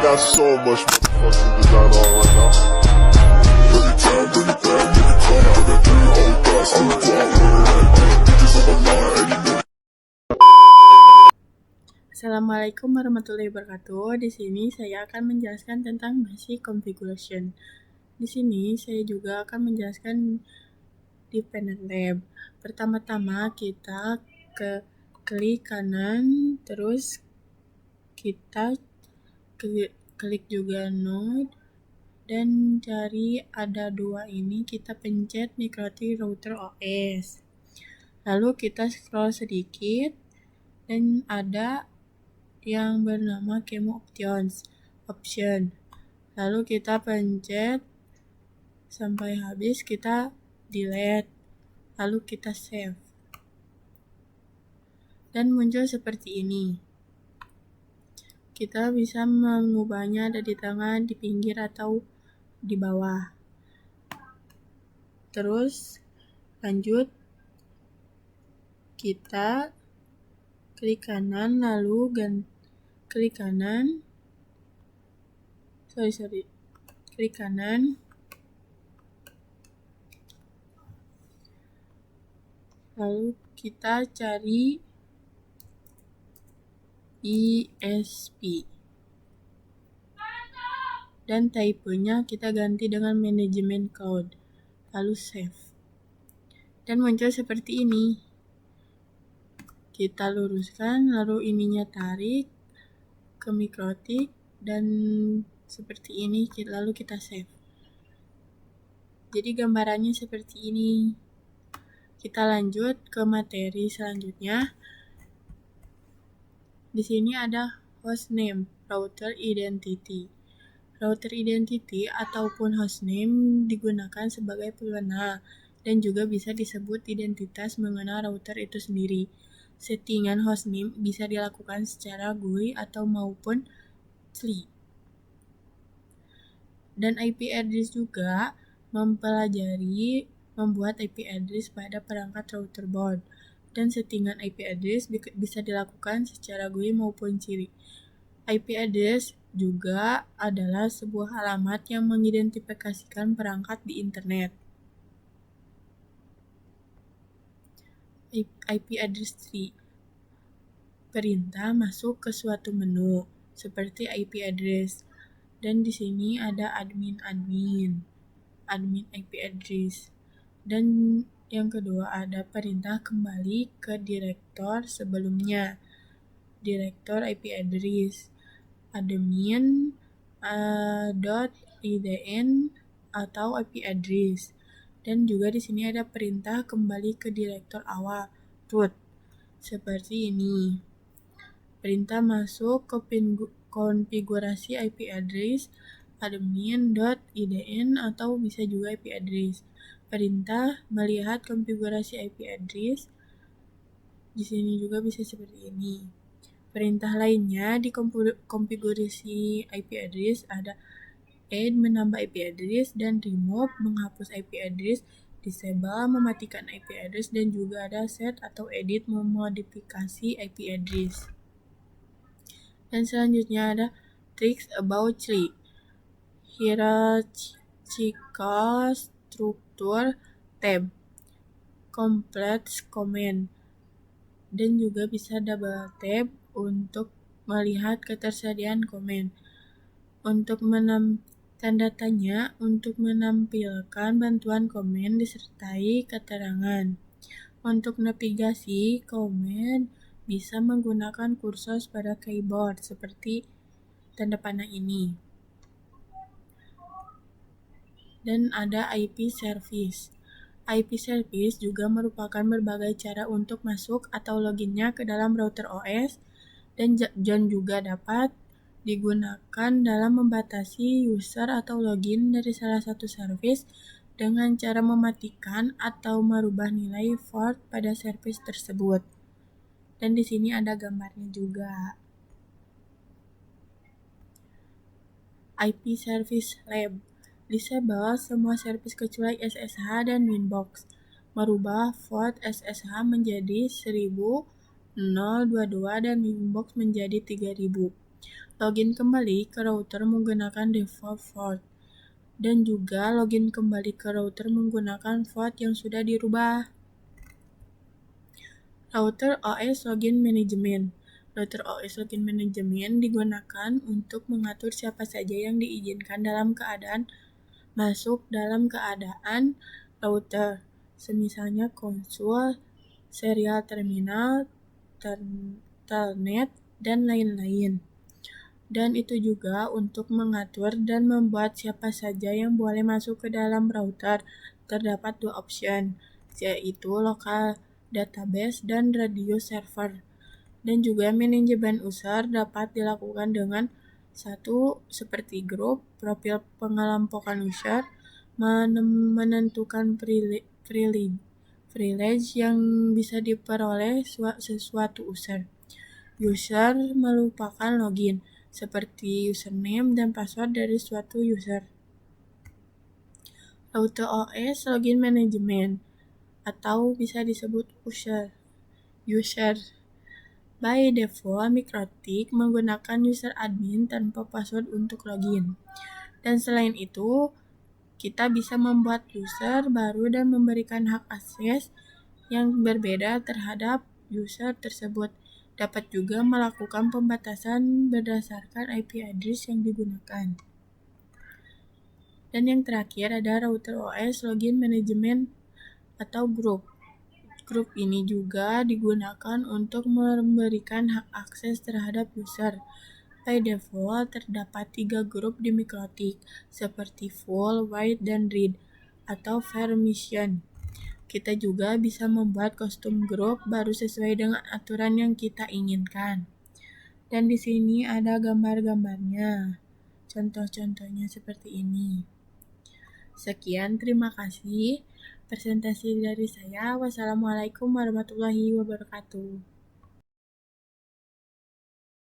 got so much motherfucking design on right now. Every time, bring it back, make it clap. I got 3 old thoughts, I'm the guap, bitches on my line, and you know. Assalamualaikum warahmatullahi wabarakatuh. Di sini saya akan menjelaskan tentang basic configuration. Di sini saya juga akan menjelaskan dependent lab. Pertama-tama kita klik kanan, terus kita klik juga node dan cari ada 2 ini, kita pencet MikroTik Router OS. Lalu kita scroll sedikit dan ada yang bernama Kemo Option. Lalu kita pencet sampai habis, kita delete, lalu kita save. Dan muncul seperti ini. Kita bisa mengubahnya ada di tengah, di pinggir, atau di bawah. Terus lanjut, kita klik kanan, lalu klik kanan, lalu kita cari ESP dan tipenya kita ganti dengan Management Cloud, lalu save, dan muncul seperti ini. Kita luruskan, lalu ininya tarik ke MikroTik dan seperti ini, lalu kita save. Jadi gambarannya seperti ini. Kita lanjut ke materi selanjutnya. Di sini ada hostname, router identity. Router identity ataupun hostname digunakan sebagai pemenang dan juga bisa disebut identitas mengenal router itu sendiri. Settingan hostname bisa dilakukan secara GUI atau maupun CLI. Dan IP address juga mempelajari membuat IP address pada perangkat router board. Dan settingan IP address bisa dilakukan secara GUI maupun CLI. IP address juga adalah sebuah alamat yang mengidentifikasikan perangkat di internet. IP address tree. Perintah masuk ke suatu menu seperti IP address. Dan di sini ada admin IP address. Dan yang kedua ada perintah kembali ke direktor sebelumnya. Direktor IP address. Admin .idn atau IP address. Dan juga di sini ada perintah kembali ke direktor awal, root, seperti ini. Perintah masuk ke konfigurasi IP address, admin.idn atau bisa juga IP address. Perintah melihat konfigurasi IP address, di sini juga bisa seperti ini. Perintah lainnya di konfigurasi IP address ada add menambah IP address dan remove menghapus IP address, disable mematikan IP address, dan juga ada set atau edit memodifikasi IP address. Dan selanjutnya ada tricks about tree, hierarchical structure tab, complex command, dan juga bisa double tab untuk melihat ketersediaan komen. Untuk tanda tanya untuk menampilkan bantuan komen disertai keterangan. Untuk navigasi komen bisa menggunakan kursor pada keyboard seperti tanda panah ini. Dan ada IP service. IP service juga merupakan berbagai cara untuk masuk atau loginnya ke dalam router OS dan juga dapat digunakan dalam membatasi user atau login dari salah satu service dengan cara mematikan atau merubah nilai port pada service tersebut. Dan di sini ada gambarnya juga. IP Service Lab. Disable semua service kecuali SSH dan Winbox. Merubah port SSH menjadi 1022 dan Winbox menjadi 3000. Login kembali ke router menggunakan default port. Dan juga login kembali ke router menggunakan port yang sudah dirubah. Router OS Login Management. Router OS Login Management digunakan untuk mengatur siapa saja yang diizinkan dalam keadaan masuk dalam keadaan router, semisalnya konsul, serial terminal, telnet, dan lain-lain. Dan itu juga untuk mengatur dan membuat siapa saja yang boleh masuk ke dalam router. Terdapat 2 option, yaitu local database dan radio server. Dan juga manajemen user dapat dilakukan dengan 1. Seperti grup, profil pengelompokan user, menentukan privilege yang bisa diperoleh sesuatu user. User melupakan login, seperti username dan password dari suatu user. Router OS Login Management, atau bisa disebut user. By default, MikroTik menggunakan user admin tanpa password untuk login. Dan selain itu, kita bisa membuat user baru dan memberikan hak akses yang berbeda terhadap user tersebut. Dapat juga melakukan pembatasan berdasarkan IP address yang digunakan. Dan yang terakhir ada router OS Login Management atau grup. Grup ini juga digunakan untuk memberikan hak akses terhadap user. By default, terdapat 3 grup di MikroTik, seperti full, wide, dan read, atau permission. Kita juga bisa membuat custom group baru sesuai dengan aturan yang kita inginkan. Dan di sini ada gambar-gambarnya. Contoh-contohnya seperti ini. Sekian, terima kasih. Presentasi dari saya. Wassalamualaikum warahmatullahi wabarakatuh.